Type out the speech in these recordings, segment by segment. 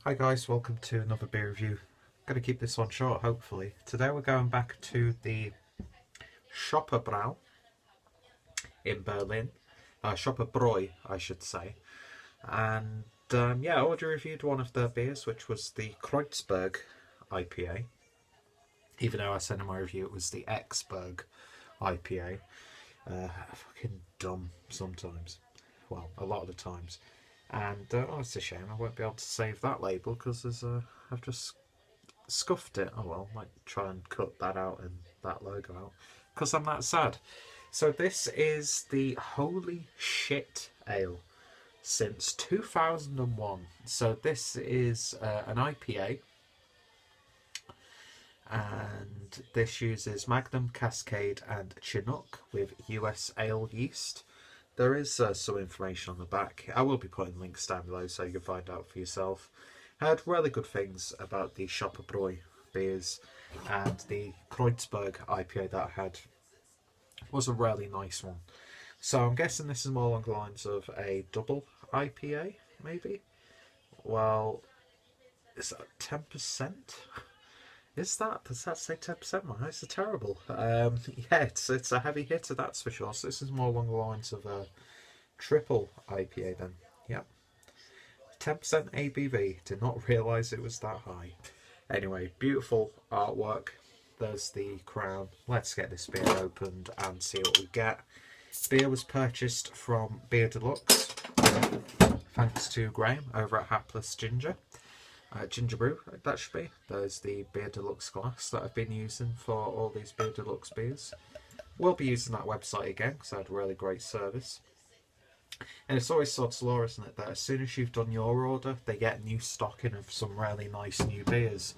Hi guys, welcome to another beer review. Going to keep this one short, hopefully. Today we're going back to the Schoppe Bräu in Berlin. Schoppe Bräu, I should say. And yeah, I already reviewed one of their beers, which was the Kreuzberg IPA. Even though I said in my review it was the Exberg IPA. Fucking dumb sometimes. Well, a lot of the times. And oh, it's a shame I won't be able to save that label because I've just scuffed it. Oh well, might try and cut that out and that logo out because I'm that sad. So this is the Holy Shit Ale since 2001. So this is an IPA, and this uses Magnum, Cascade, and Chinook with US ale yeast. There is some information on the back. I will be putting links down below so you can find out for yourself. I heard really good things about the Schoppe Bräu beers, and the Kreuzberg IPA that I had was a really nice one. So I'm guessing this is more along the lines of a double IPA, maybe? Well, is that 10%? Is that? Does that say 10%? My eyes are terrible. Yeah, it's a heavy hitter, that's for sure. So this is more along the lines of a triple IPA then. Yep. 10% ABV. Did not realise it was that high. Anyway, beautiful artwork. There's the crown. Let's get this beer opened and see what we get. Beer was purchased from Bier Deluxe, thanks to Graham over at Hapless Ginger Brew, that should be. There's the Bier Deluxe glass that I've been using for all these Bier Deluxe beers. We'll be using that website again because I had a really great service. And it's always sod's law, isn't it, that as soon as you've done your order, they get new stocking of some really nice new beers.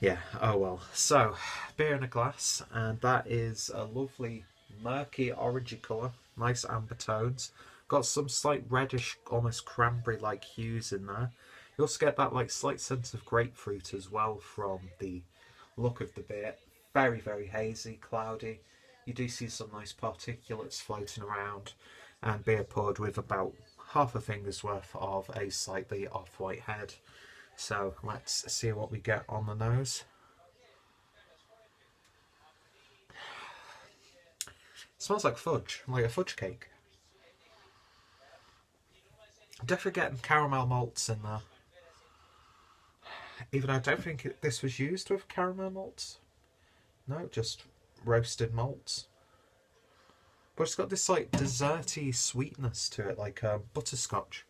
Yeah, oh well. So, beer in a glass, and that is a lovely murky orangey colour, nice amber tones. Got some slight reddish, almost cranberry-like hues in there. You also get that like slight sense of grapefruit as well from the look of the beer. Very, very hazy, cloudy. You do see some nice particulates floating around, and beer poured with about half a finger's worth of a slightly off-white head. So let's see what we get on the nose. It smells like fudge, like a fudge cake. Definitely getting caramel malts in there. Even though I don't think this was used with caramel malts. No, just roasted malts. But it's got this like desserty sweetness to it, like butterscotch.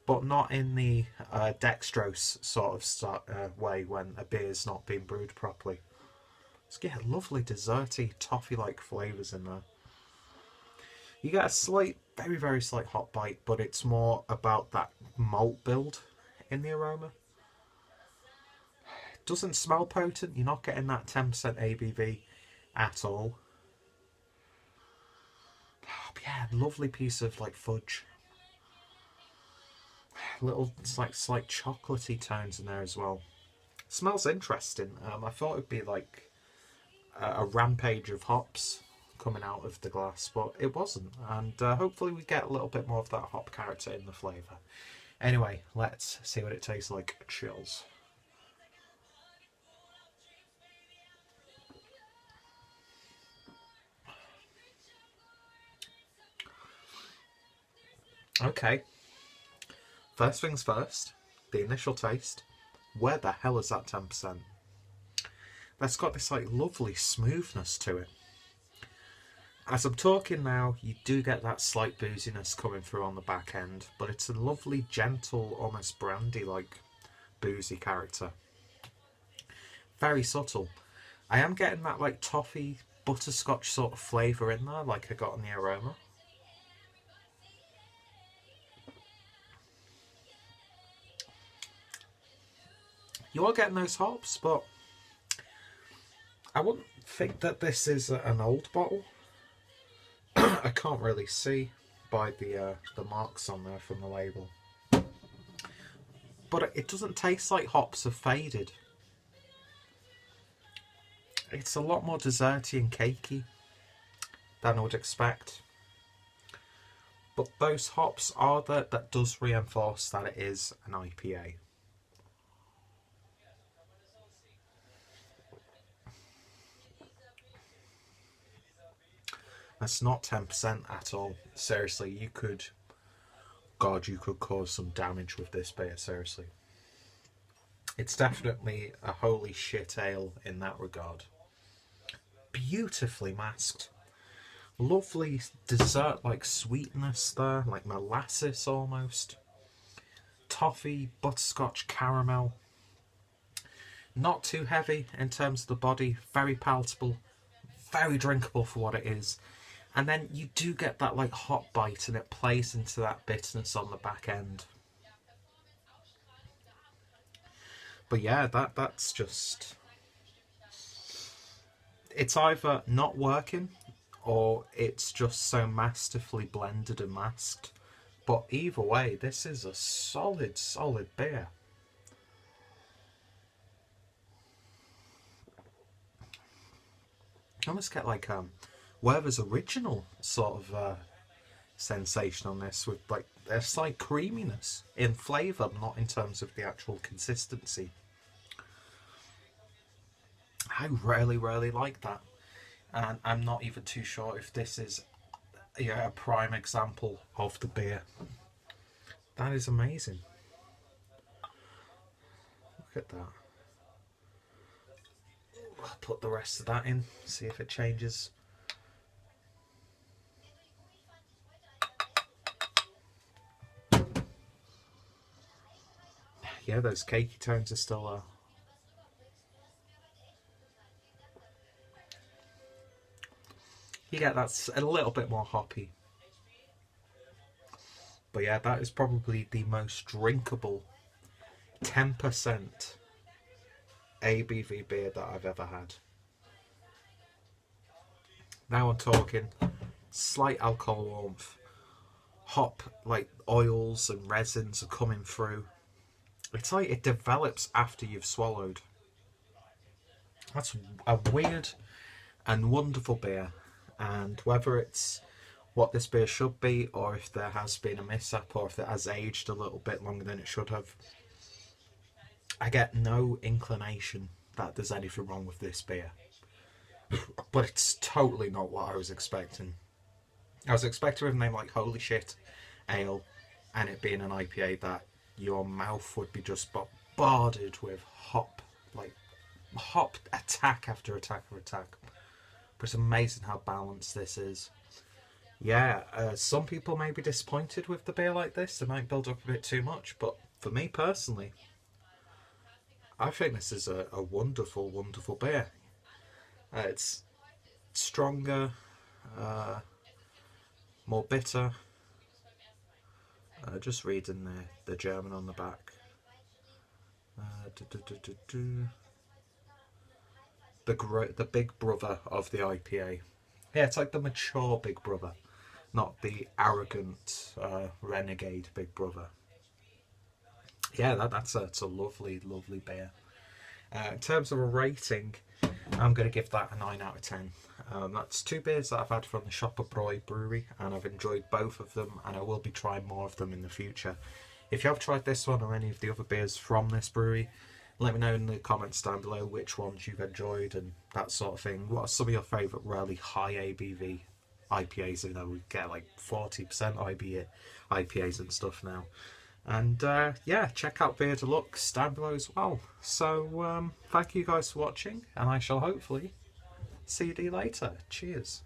But not in the dextrose sort of way when a beer's not been brewed properly. It's got lovely desserty, toffee-like flavours in there. You get a slight, very, very slight hot bite, but it's more about that malt build in the aroma. It doesn't smell potent. You're not getting that 10% ABV at all. But yeah, lovely piece of like fudge. Little like slight chocolatey tones in there as well. Smells interesting. I thought it'd be like a rampage of hops coming out of the glass, but it wasn't, and hopefully we get a little bit more of that hop character in the flavour. Anyway, let's see what it tastes like. Chills. Okay, first things first, the initial taste. Where the hell is that 10%? That's got this like lovely smoothness to it. As I'm talking now, you do get that slight booziness coming through on the back end, but it's a lovely, gentle, almost brandy-like boozy character. Very subtle. I am getting that like toffee, butterscotch sort of flavour in there, like I got in the aroma. You are getting those hops, but I wouldn't think that this is an old bottle. I can't really see by the marks on there from the label. But it doesn't taste like hops have faded. It's a lot more desserty and cakey than I would expect. But those hops are that does reinforce that it is an IPA. That's not 10% at all. Seriously, you could cause some damage with this beer, seriously. It's definitely a holy shit ale in that regard. Beautifully masked. Lovely dessert-like sweetness there, like molasses almost. Toffee, butterscotch, caramel. Not too heavy in terms of the body, very palatable, very drinkable for what it is. And then you do get that like hot bite and it plays into that bitterness on the back end. But yeah, that's just... It's either not working or it's just so masterfully blended and masked. But either way, this is a solid beer. I almost get like Werther's original sort of sensation on this, with like a slight creaminess in flavour, not in terms of the actual consistency. I really like that, and I'm not even too sure if this is a prime example of the beer. That is amazing. Look at that. I'll put the rest of that in, see if it changes. Yeah, those cakey tones are still there. You get that's a little bit more hoppy. But yeah, that is probably the most drinkable 10% ABV beer that I've ever had. Now I'm talking slight alcohol warmth, hop like oils and resins are coming through. It's like it develops after you've swallowed. That's a weird and wonderful beer, and whether it's what this beer should be, or if there has been a mishap, or if it has aged a little bit longer than it should have, I get no inclination that there's anything wrong with this beer. But it's totally not what I was expecting. I was expecting with a name like Holy Shit Ale and it being an IPA that your mouth would be just bombarded with hop attack after attack after attack. But it's amazing how balanced this is. Yeah, some people may be disappointed with the beer like this. They might build up a bit too much, but for me personally, I think this is a wonderful beer. It's stronger, more bitter. Just reading the German on the back. The big brother of the IPA. Yeah, it's like the mature big brother, not the arrogant renegade big brother. Yeah, that's a lovely beer. In terms of a rating, I'm going to give that a 9 out of 10. That's two beers that I've had from the Schoppe Bräu brewery, and I've enjoyed both of them, and I will be trying more of them in the future. If you have tried this one or any of the other beers from this brewery, let me know in the comments down below which ones you've enjoyed and that sort of thing. What are some of your favourite really high ABV IPAs? You know, we get like 40% IPAs and stuff now. And yeah, check out Bier Deluxe down below as well. So thank you guys for watching, and I shall hopefully see you later. Cheers.